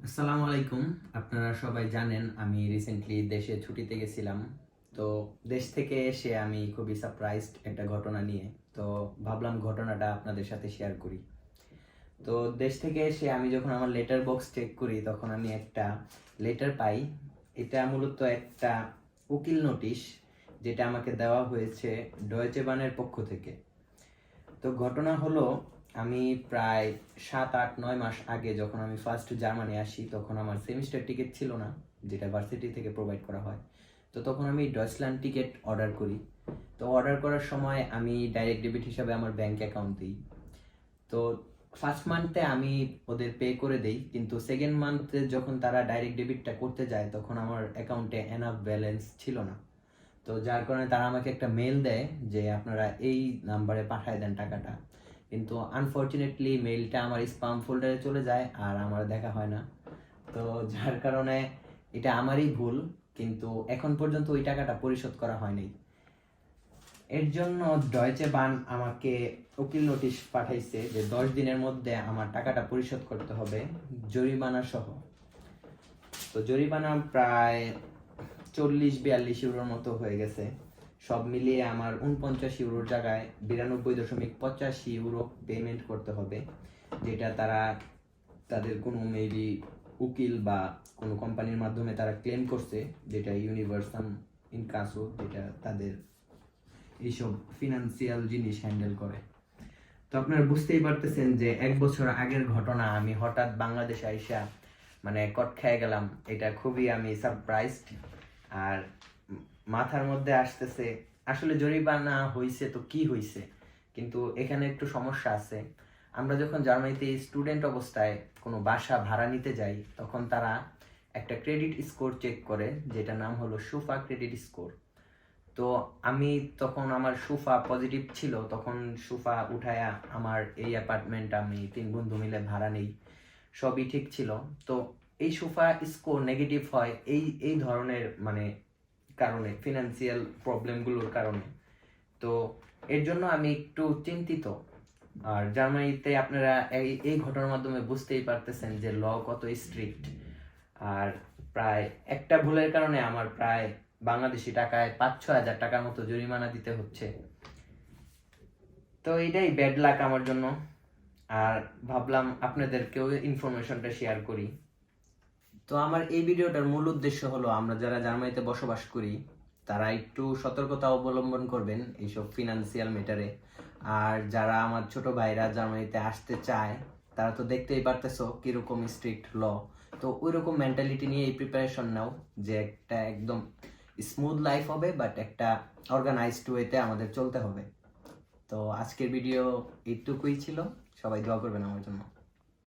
আসসালামু আলাইকুম। আপনারা সবাই জানেন আমি রিসেন্টলি দেশে ছুটিতে গেছিলাম। তো দেশ থেকে এসে আমি খুবই সারপ্রাইজড একটা ঘটনা নিয়ে। তো ভাবলাম ঘটনাটা আপনাদের সাথে শেয়ার করি। তো দেশ থেকে এসে আমি যখন আমার লেটার বক্স চেক করি তখন আমি একটা লেটার পাই। এটা মূলত একটা উকিল নোটিশ, যেটা আমাকে দেওয়া হয়েছে ডয়েচে বানের পক্ষ থেকে। তো ঘটনা হলো, আমি প্রায় 7, 8, 9 মাস আগে যখন আমি ফার্স্ট জার্মানি আসি তখন আমার সেমিস্টার টিকিট ছিল না, যেটা ভার্সিটি থেকে প্রোভাইড করা হয়। তো তখন আমি ডয়সল্যান্ড টিকিট অর্ডার করি। তো অর্ডার করার সময় আমি ডাইরেক্ট ডেবিট হিসাবে আমার ব্যাংক অ্যাকাউন্ট দিই। তো ফার্স্ট মান্থে আমি ওদের পে করে দেই, কিন্তু সেকেন্ড মান্থে যখন তারা ডাইরেক্ট ডেবিটটা করতে যায় তখন আমার অ্যাকাউন্টে এনাফ ব্যালেন্স ছিল না। তো যার কারণে তারা আমাকে একটা মেল দেয় যে আপনারা এই নাম্বারে পাঠায় দেন টাকাটা। কিন্তু আনফরচুনেটলি মেইলটা আমার স্পাম ফোল্ডারে চলে যায় আর আমার দেখা হয় না। তো যার কারণে এটা আমারই ভুল, কিন্তু এখন পর্যন্ত ওই টাকাটা পরিশোধ করা হয়নি। এর জন্য ডয়েচে বান আমাকে উকিল নোটিশ পাঠাইছে যে 10 দিনের মধ্যে আমার টাকাটা পরিশোধ করতে হবে, জরিমানা সহ। তো জরিমানা প্রায় 40-42 ইউরোর মতো হয়ে গেছে। সব মিলিয়ে আমার 49 ইউরোর জায়গায় 92.85 ইউরো পেমেন্ট করতে হবে, যেটা তারা তাদের কোনো মেবি উকিল বা কোনো কোম্পানির মাধ্যমে তারা ক্লেম করছে, যেটা ইউনিভার্সাল ইনকাসো, যেটা তাদের এইসব ফিনান্সিয়াল জিনিস হ্যান্ডেল করে। তো আপনারা বুঝতেই পারতেছেন যে 1 বছর আগের ঘটনা, আমি হঠাৎ বাংলাদেশে আইসা মানে কট খেয়ে গেলাম। এটা খুবই আমি সারপ্রাইজড। আর মাথার মধ্যে আসতেছে আসলে জরিমানা হইছে তো কি হইছে, কিন্তু এখানে একটু সমস্যা আছে। আমরা যখন জার্মানিতে স্টুডেন্ট অবস্থায় কোনো বাসা ভাড়া নিতে যাই তখন তারা একটা ক্রেডিট স্কোর চেক করে, যেটা নাম হলো সুফা ক্রেডিট স্কোর। তো আমি তখন আমার সুফা পজিটিভ ছিল, তখন সুফা উঠায়া আমার এই অ্যাপার্টমেন্ট আমি 3 বন্ধু মিলে ভাড়া নেই, সবই ঠিক ছিল। তো এই সুফা স্কোর নেগেটিভ হয় এই এই ধরনের মানে কারণে, ফিনান্সিয়াল প্রবলেমগুলোর কারণে। তো এর জন্য আমি একটু চিন্তিত। আর জার্মানিতে আপনারা এই এই ঘটনার মাধ্যমে বুঝতেই পারতেছেন যে ল কত স্ট্রিক্ট। আর প্রায় একটা ভুলের কারণে আমার প্রায় বাংলাদেশি টাকায় 5-6 হাজার টাকার মতো জরিমানা দিতে হচ্ছে। তো এটাই ব্যাড লাক আমার জন্য। আর ভাবলাম আপনাদেরকেও ইনফরমেশনটা শেয়ার করি। তো আমার এই ভিডিওটার মূল উদ্দেশ্য হলো, আমরা যারা জার্মানিতে বসবাস করি তারা একটু সতর্কতা অবলম্বন করবেন এইসব ফিনান্সিয়াল ম্যাটারে। আর যারা আমার ছোট ভাইরা জার্মানিতে আসতে চায় তারা তো দেখতেই পারতেছো কিরকম স্ট্রিক্ট ল। তো ওই রকম মেন্টালিটি নিয়ে এই প্রিপারেশন নাও, যে একটা একদম স্মুথ লাইফ হবে, বাট একটা অর্গানাইজড ওয়েতে আমাদের চলতে হবে। তো আজকের ভিডিও এইটুকুই ছিল। সবাই দোয়া করবেন আমার জন্য।